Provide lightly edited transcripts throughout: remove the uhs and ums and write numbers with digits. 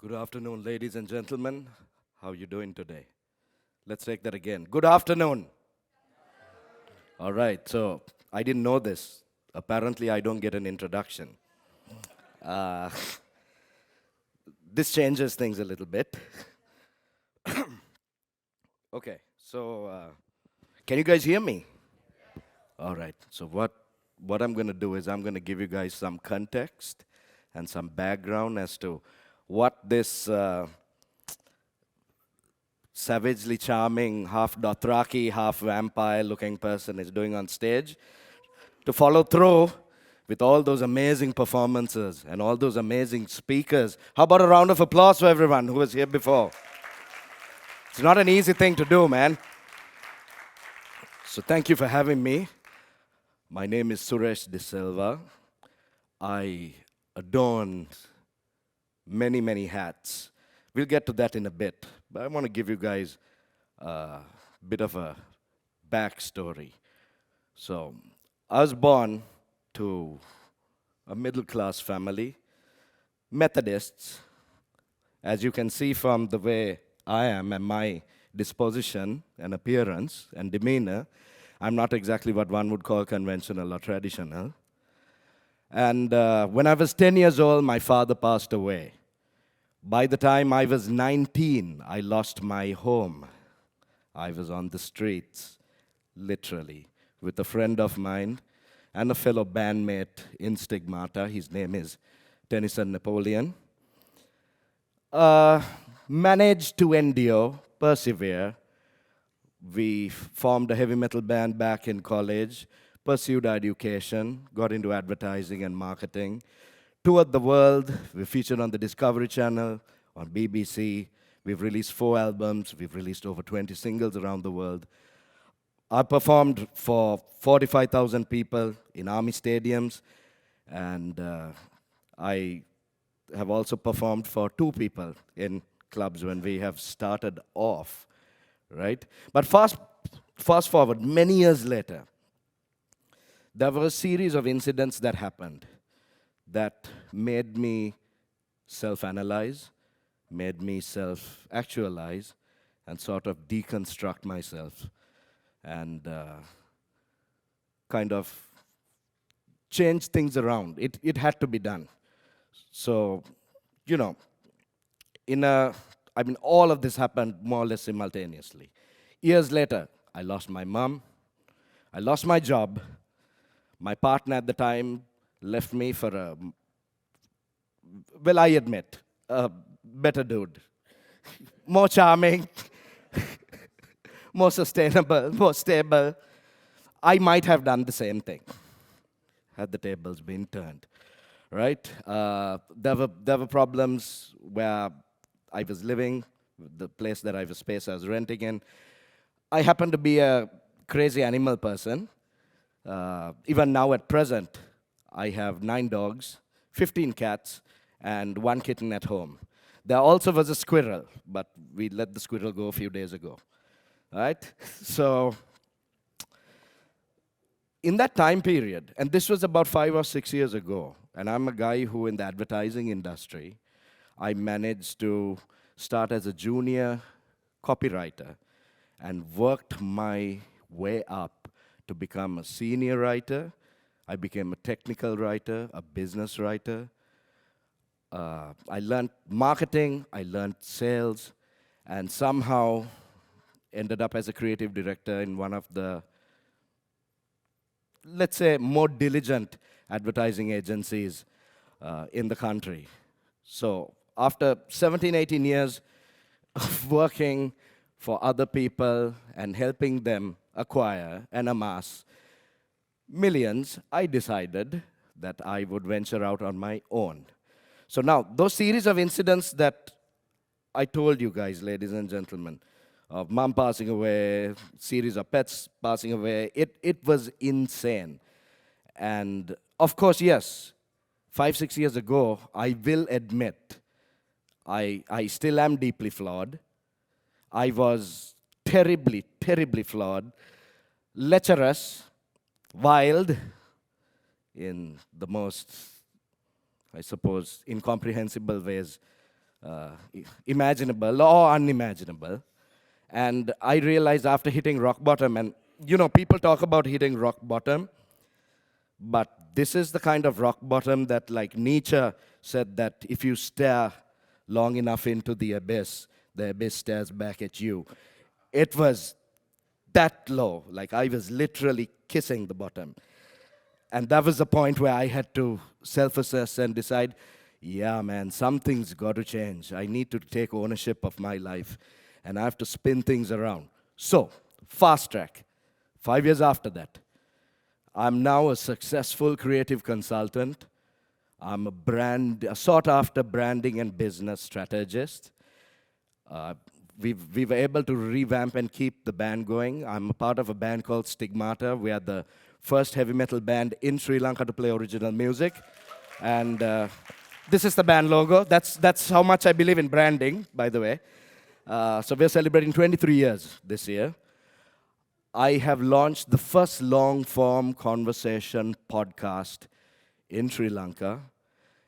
Good afternoon, ladies and gentlemen. How are you doing today? Let's take that again. Good afternoon. All right, so I didn't know this. Apparently, I don't get an introduction. Uh, this changes things a little bit. Okay, so can you guys hear me? All right, so what I'm going to do is I'm going to give you guys some context and some background as to what this savagely charming, half Dothraki, half vampire looking person is doing on stage, to follow through with all those amazing performances and all those amazing speakers. How about a round of applause for everyone who was here before? It's not an easy thing to do, man. So thank you for having me. My name is Suresh de Silva. I adorn many, many hats. We'll get to that in a bit, but I want to give you guys a bit of a backstory. So, I was born to a middle-class family, Methodists. As you can see from the way I am and my disposition and appearance and demeanor, I'm not exactly what one would call conventional or traditional. And when I was 10 years old, my father passed away. By the time I was 19, I lost my home. I was on the streets, literally, with a friend of mine and a fellow bandmate in Stigmata. His name is Tennyson Napoleon. Managed to endure, persevere. We formed a heavy metal band back in college, pursued our education, got into advertising and marketing, toured the world. We featured on the Discovery Channel, on BBC. We've released 4 albums. We've released over 20 singles around the world. I performed for 45,000 people in army stadiums, and I have also performed for 2 people in clubs when we have started off, right? But fast forward, many years later, there were a series of incidents that happened that made me self-analyze, made me self-actualize, and sort of deconstruct myself and kind of change things around. It had to be done. So, you know, all of this happened more or less simultaneously. Years later, I lost my mom, I lost my job. My partner at the time left me for I admit, a better dude. More charming, more sustainable, more stable. I might have done the same thing had the tables been turned, right? There were problems where I was living, the place that I was renting in. I happen to be a crazy animal person. Even now at present, I have 9 dogs, 15 cats, and 1 kitten at home. There also was a squirrel, but we let the squirrel go a few days ago, right? So in that time period, and this was about 5 or 6 years ago, and I'm a guy who in the advertising industry, I managed to start as a junior copywriter and worked my way up to become a senior writer. I became a technical writer, a business writer. I learned marketing, I learned sales, and somehow ended up as a creative director in one of the, let's say, more diligent advertising agencies in the country. So after 17, 18 years of working for other people and helping them acquire and amass millions, I decided that I would venture out on my own. So now, those series of incidents that I told you guys, ladies and gentlemen, of mom passing away, series of pets passing away, it was insane. And of course, yes, 5, 6 years ago, I will admit, I still am deeply flawed. I was terribly, terribly flawed, lecherous, wild, in the most, I suppose, incomprehensible ways imaginable or unimaginable. And I realized after hitting rock bottom, and people talk about hitting rock bottom, but this is the kind of rock bottom that, like Nietzsche said, that if you stare long enough into the abyss stares back at you. It was that low, like I was literally kissing the bottom. And that was the point where I had to self-assess and decide, yeah, man, something's got to change. I need to take ownership of my life, and I have to spin things around. So, fast track. 5 years after that, I'm now a successful creative consultant. I'm a sought-after branding and business strategist. We were able to revamp and keep the band going. I'm a part of a band called Stigmata. We are the first heavy metal band in Sri Lanka to play original music. And this is the band logo. That's how much I believe in branding, by the way. So we're celebrating 23 years this year. I have launched the first long-form conversation podcast in Sri Lanka.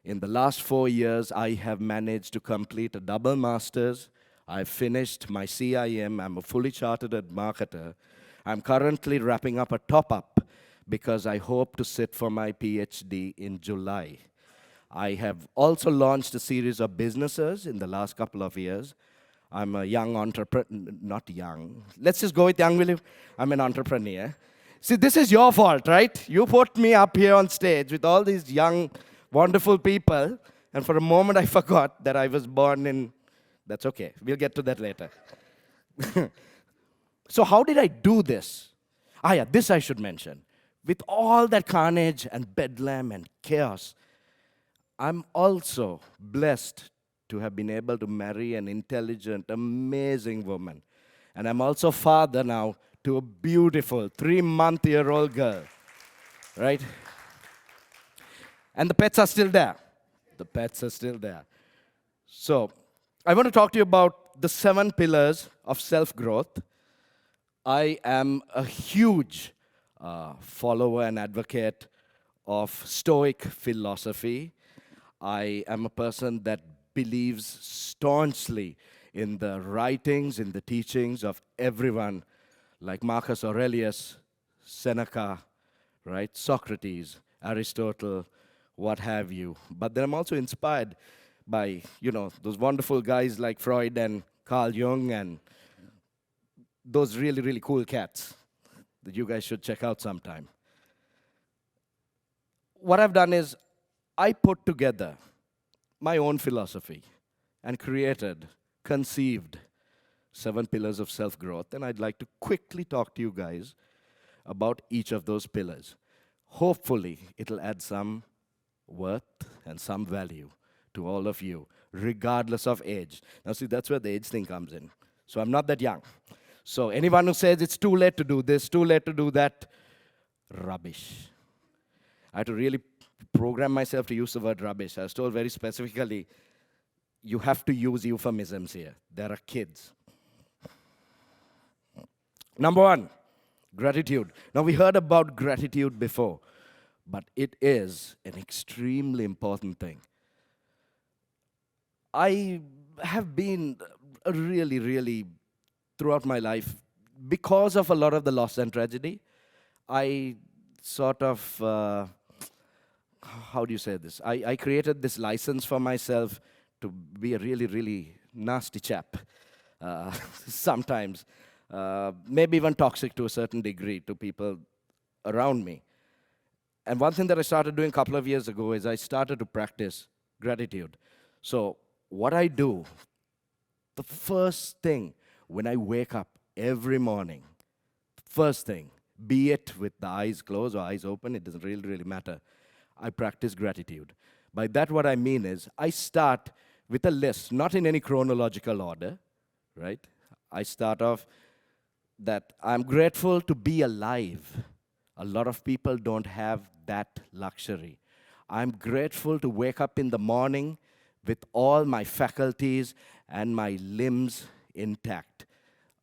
In the last 4 years, I have managed to complete a double master's. I've finished my CIM. I'm a fully chartered marketer. I'm currently wrapping up a top-up because I hope to sit for my PhD in July. I have also launched a series of businesses in the last couple of years. I'm a young entrepreneur, not young. Let's just go with young, will you? I'm an entrepreneur. See, this is your fault, right? You put me up here on stage with all these young, wonderful people, and for a moment I forgot that I was born in. That's okay. We'll get to that later. So how did I do this? Yeah, this I should mention. With all that carnage and bedlam and chaos, I'm also blessed to have been able to marry an intelligent, amazing woman. And I'm also father now to a beautiful 3-month-old girl, right? And the pets are still there. The pets are still there. So I want to talk to you about the 7 pillars of self-growth. I am a huge follower and advocate of Stoic philosophy. I am a person that believes staunchly in the writings, in the teachings of everyone like Marcus Aurelius, Seneca, right? Socrates, Aristotle, what have you. But then I'm also inspired by, those wonderful guys like Freud and Carl Jung and those really, really cool cats that you guys should check out sometime. What I've done is I put together my own philosophy and conceived 7 pillars of self-growth, and I'd like to quickly talk to you guys about each of those pillars. Hopefully, it'll add some worth and some value to all of you, regardless of age. Now, see, that's where the age thing comes in. So I'm not that young. So anyone who says it's too late to do this, too late to do that, rubbish. I had to really program myself to use the word rubbish. I was told very specifically, you have to use euphemisms here. There are kids. Number 1, gratitude. Now, we heard about gratitude before, but it is an extremely important thing. I have been really, really, throughout my life, because of a lot of the loss and tragedy, I sort of, how do you say this? I created this license for myself to be a really, really nasty chap sometimes. Maybe even toxic to a certain degree to people around me. And one thing that I started doing a couple of years ago is I started to practice gratitude. So what I do, the first thing when I wake up every morning, first thing, be it with the eyes closed or eyes open, it doesn't really, really matter, I practice gratitude. By that, what I mean is I start with a list, not in any chronological order, right? I start off that I'm grateful to be alive. A lot of people don't have that luxury. I'm grateful to wake up in the morning with all my faculties and my limbs intact.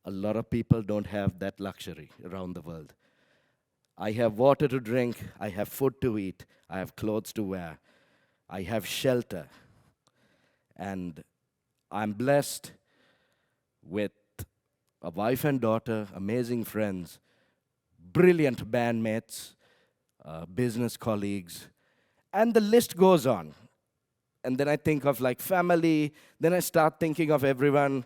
A lot of people don't have that luxury around the world. I have water to drink, I have food to eat, I have clothes to wear, I have shelter. And I'm blessed with a wife and daughter, amazing friends, brilliant bandmates, business colleagues, and the list goes on. And then I think of like family, then I start thinking of everyone,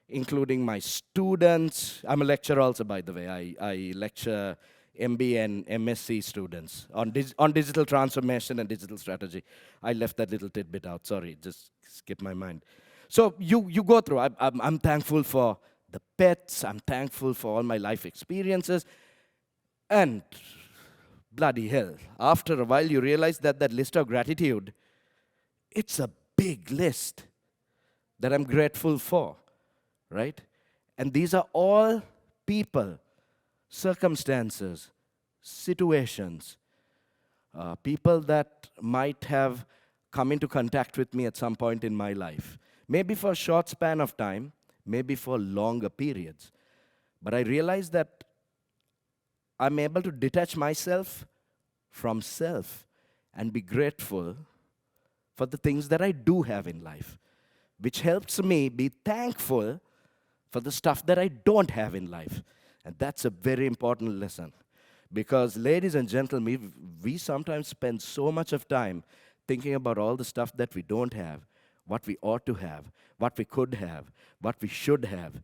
including my students. I'm a lecturer also, by the way. I lecture MBA and MSc students on digital transformation and digital strategy. I left that little tidbit out, sorry, just skipped my mind. So you go through, I'm thankful for the pets, I'm thankful for all my life experiences, and bloody hell, after a while you realize that that list of gratitude, it's a big list that I'm grateful for, right? And these are all people, circumstances, situations, people that might have come into contact with me at some point in my life. Maybe for a short span of time, maybe for longer periods. But I realized that I'm able to detach myself from self and be grateful for the things that I do have in life, which helps me be thankful for the stuff that I don't have in life. And that's a very important lesson. Because, ladies and gentlemen, we sometimes spend so much of time thinking about all the stuff that we don't have, what we ought to have, what we could have, what we should have,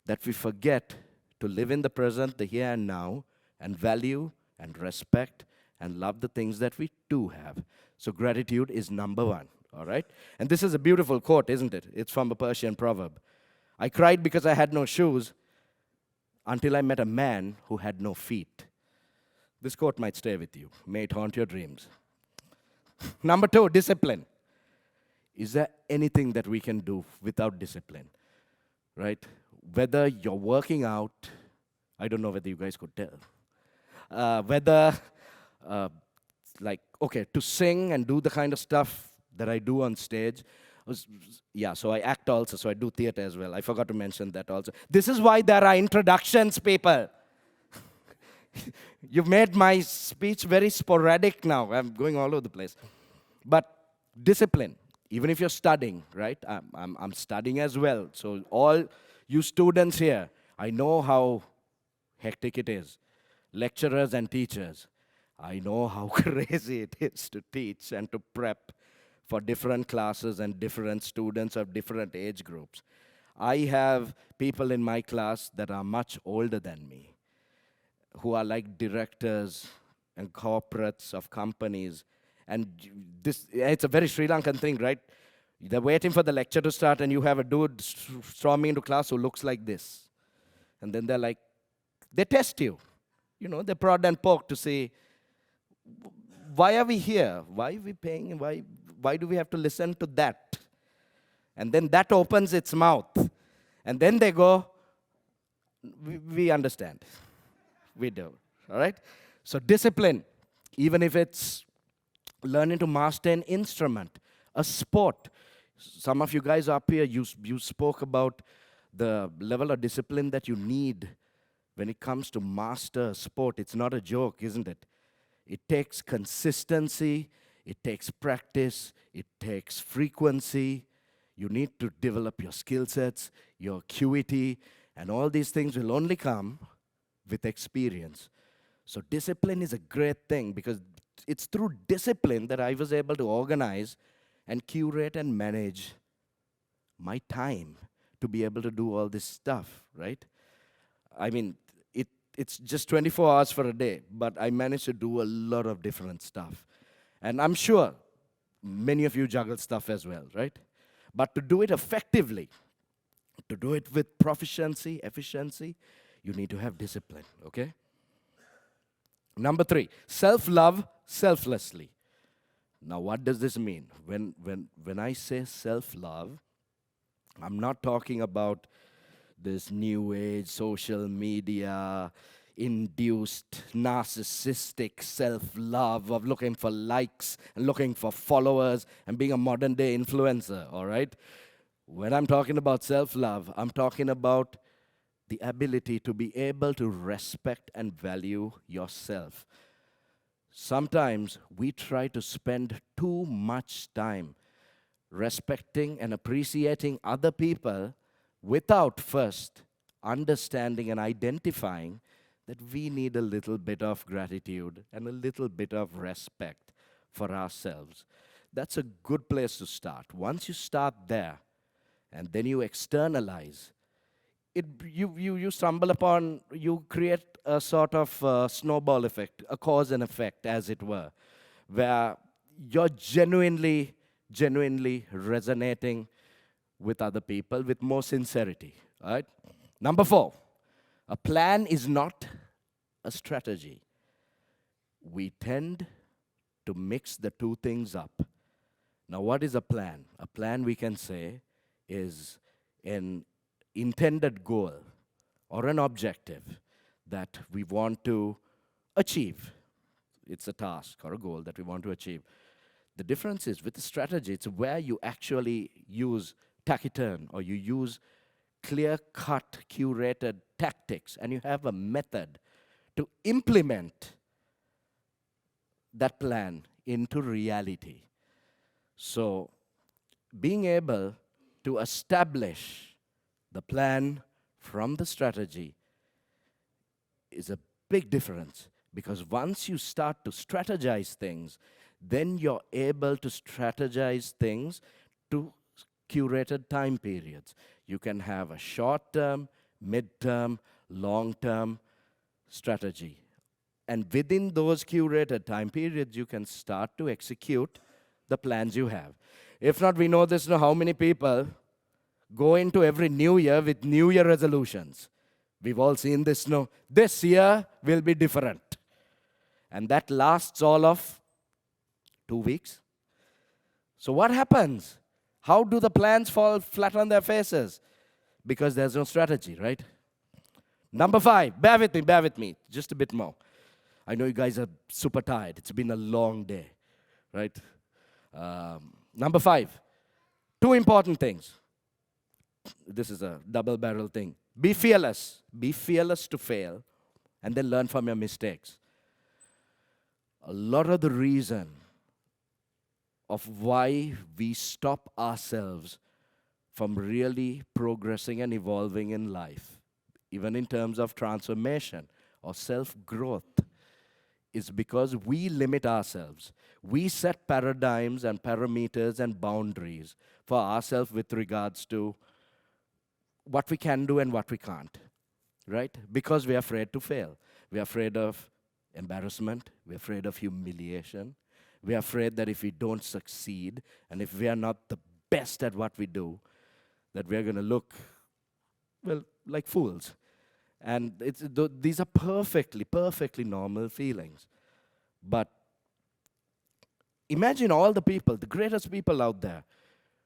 that we forget to live in the present, the here and now, and value and respect and love the things that we do have. So gratitude is number one, all right? And this is a beautiful quote, isn't it? It's from a Persian proverb. I cried because I had no shoes until I met a man who had no feet. This quote might stay with you. May it haunt your dreams. Number two, discipline. Is there anything that we can do without discipline, right? Whether you're working out, I don't know whether you guys could tell, whether, to sing and do the kind of stuff that I do on stage. So I act also, so I do theater as well. I forgot to mention that also. This is why there are introductions, people. You've made my speech very sporadic now. I'm going all over the place. But discipline, even if you're studying, right? I'm studying as well. So all you students here, I know how hectic it is. Lecturers and teachers, I know how crazy it is to teach and to prep for different classes and different students of different age groups. I have people in my class that are much older than me, who are like directors and corporates of companies. And it's a very Sri Lankan thing, right? They're waiting for the lecture to start, and you have a dude storming into class who looks like this. And then they're like, they test you. You know, they prod and poke to say, why are we here? Why are we paying? Why do we have to listen to that? And then that opens its mouth. And then they go, we understand. We do, all right? So discipline, even if it's learning to master an instrument, a sport. Some of you guys up here, you spoke about the level of discipline that you need when it comes to master a sport. It's not a joke, isn't it? It takes consistency, it takes practice, it takes frequency. You need to develop your skill sets, your acuity, and all these things will only come with experience. So discipline is a great thing because it's through discipline that I was able to organize and curate and manage my time to be able to do all this stuff, right? I mean, it's just 24 hours for a day, but I managed to do a lot of different stuff. And I'm sure many of you juggle stuff as well, right? But to do it effectively, to do it with proficiency, efficiency, you need to have discipline, okay? Number three, self-love selflessly. Now, what does this mean? When I say self-love, I'm not talking about this new age social media induced narcissistic self-love of looking for likes and looking for followers and being a modern day influencer, all right? When I'm talking about self-love, I'm talking about the ability to be able to respect and value yourself. Sometimes we try to spend too much time respecting and appreciating other people without first understanding and identifying that we need a little bit of gratitude and a little bit of respect for ourselves. That's a good place to start. Once you start there, and then you externalize, you stumble upon, you create a sort of snowball effect, a cause and effect, as it were, where you're genuinely resonating with other people with more sincerity, right? Number 4, a plan is not a strategy. We tend to mix the two things up. Now, what is a plan? A plan, we can say, is an intended goal or an objective that we want to achieve. It's a task or a goal that we want to achieve. The difference is with the strategy, it's where you actually use taciturn, or you use clear-cut, curated tactics, and you have a method to implement that plan into reality. So, being able to establish the plan from the strategy is a big difference, because once you start to strategize things, then you're able to strategize things to curated time periods. You can have a short-term, mid-term, long-term strategy. And within those curated time periods, you can start to execute the plans you have. If not, we know this, how many people go into every new year with New Year resolutions. We've all seen this, this year will be different. And that lasts all of 2 weeks. So what happens? How do the plans fall flat on their faces? Because there's no strategy, right? Number 5, bear with me, just a bit more. I know you guys are super tired. It's been a long day, right? Number 5, 2 important things. This is a double-barrel thing. Be fearless. Be fearless to fail, and then learn from your mistakes. A lot of the reason of why we stop ourselves from really progressing and evolving in life, even in terms of transformation or self-growth, is because we limit ourselves. We set paradigms and parameters and boundaries for ourselves with regards to what we can do and what we can't, right? Because we're afraid to fail. We're afraid of embarrassment. We're afraid of humiliation. We're afraid that if we don't succeed, and if we are not the best at what we do, that we're going to look, well, like fools. And these are perfectly normal feelings. But imagine all the people, the greatest people out there,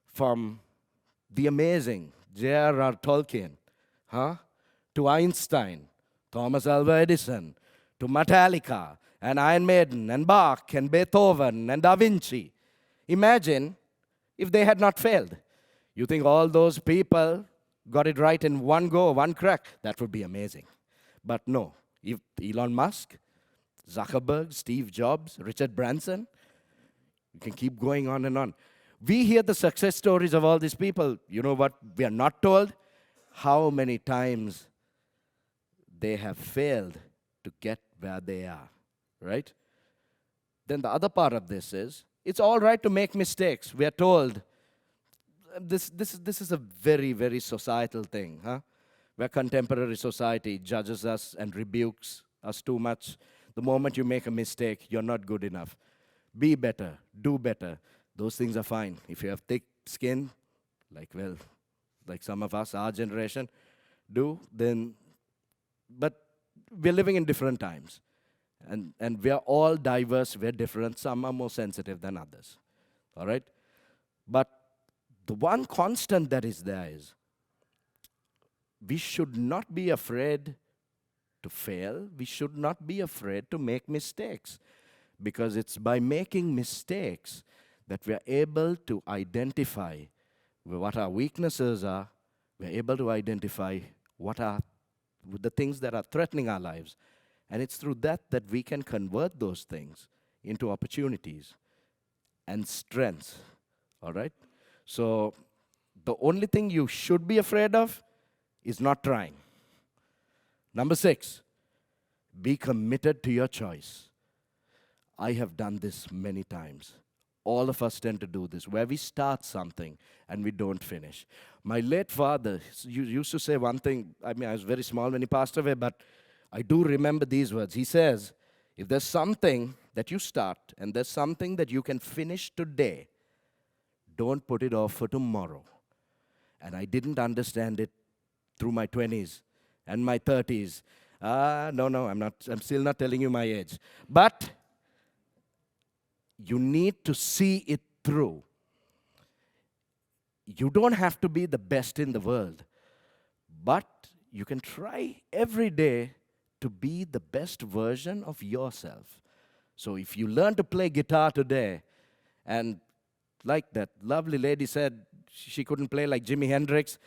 from the amazing J.R.R. Tolkien, to Einstein, Thomas Alva Edison, to Metallica, and Iron Maiden, and Bach, and Beethoven, and Da Vinci. Imagine if they had not failed. You think all those people got it right in one go, one crack? That would be amazing. But no. If Elon Musk, Zuckerberg, Steve Jobs, Richard Branson, you can keep going on and on. We hear the success stories of all these people. You know what we are not told? How many times they have failed to get where they are, right? Then the other part of this is, it's all right to make mistakes. We are told, this is a very societal thing, where contemporary society judges us and rebukes us too much. The moment you make a mistake, you're not good enough. Be better, do better. Those things are fine. If you have thick skin, like some of us, our generation, do, then, but we're living in different times. And we're all diverse, we're different. Some are more sensitive than others, all right? But the one constant that is there is, we should not be afraid to fail. We should not be afraid to make mistakes, because it's by making mistakes that we are able to identify what our weaknesses are. We're able to identify what are the things that are threatening our lives. And it's through that we can convert those things into opportunities and strengths, all right? So the only thing you should be afraid of is not trying. Number 6, be committed to your choice. I have done this many times. All of us tend to do this, where we start something and we don't finish. My late father used to say one thing. I mean, I was very small when he passed away, but I do remember these words. He says, if there's something that you start and there's something that you can finish today, don't put it off for tomorrow. And I didn't understand it through my 20s and my 30s. No, I'm still not telling you my age. But you need to see it through. You don't have to be the best in the world, but you can try every day to be the best version of yourself. So if you learn to play guitar today, and like that lovely lady said, she couldn't play like Jimi Hendrix.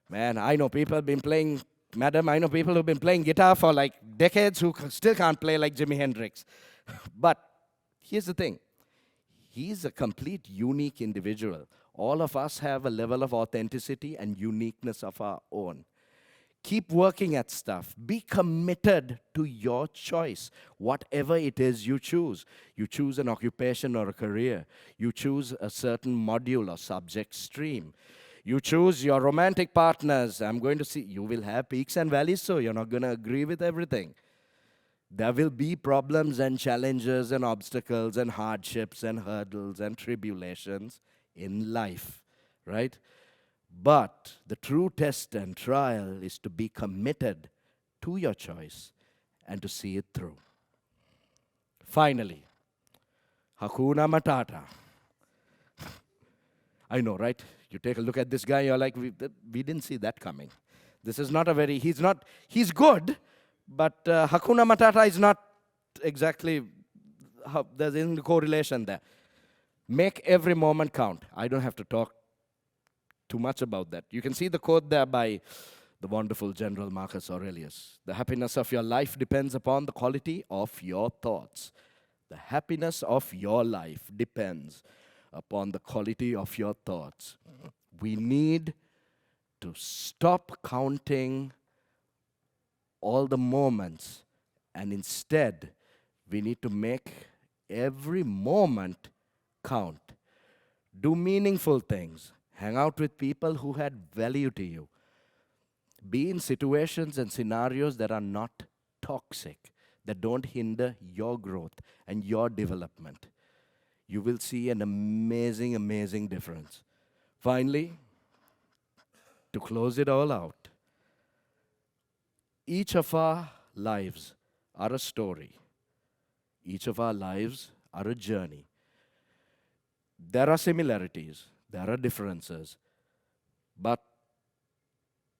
Man, I know people have been playing, madam, I know people who've been playing guitar for like decades who still can't play like Jimi Hendrix. But here's the thing. He's a complete, unique individual. All of us have a level of authenticity and uniqueness of our own. Keep working at stuff. Be committed to your choice, whatever it is you choose. You choose an occupation or a career. You choose a certain module or subject stream. You choose your romantic partners. I'm going to see, you will have peaks and valleys, so you're not going to agree with everything. There will be problems and challenges and obstacles and hardships and hurdles and tribulations in life, right? But the true test and trial is to be committed to your choice and to see it through. Finally, Hakuna Matata. I know, right? You take a look at this guy, you're like, we didn't see that coming. This is not a very, he's good, but Hakuna Matata is not exactly, there's a correlation there. Make every moment count. I don't have to talk too much about that. You can see the quote there by the wonderful General Marcus Aurelius. The happiness of your life depends upon the quality of your thoughts. The happiness of your life depends upon the quality of your thoughts. We need to stop counting all the moments, and instead, we need to make every moment count. Do meaningful things. Hang out with people who had value to you. Be in situations and scenarios that are not toxic, that don't hinder your growth and your development. You will see an amazing, amazing difference. Finally, to close it all out, each of our lives are a story. Each of our lives are a journey. There are similarities, there are differences, but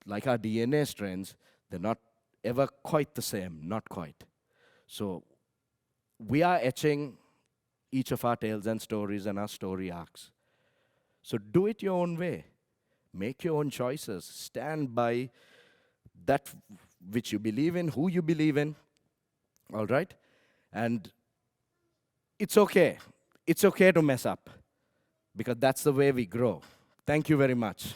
like our DNA strands, they're not ever quite the same, not quite. So we are etching each of our tales and stories and our story arcs. So do it your own way. Make your own choices. Stand by that which you believe in, who you believe in, all right? And it's okay. It's okay to mess up, because that's the way we grow. Thank you very much.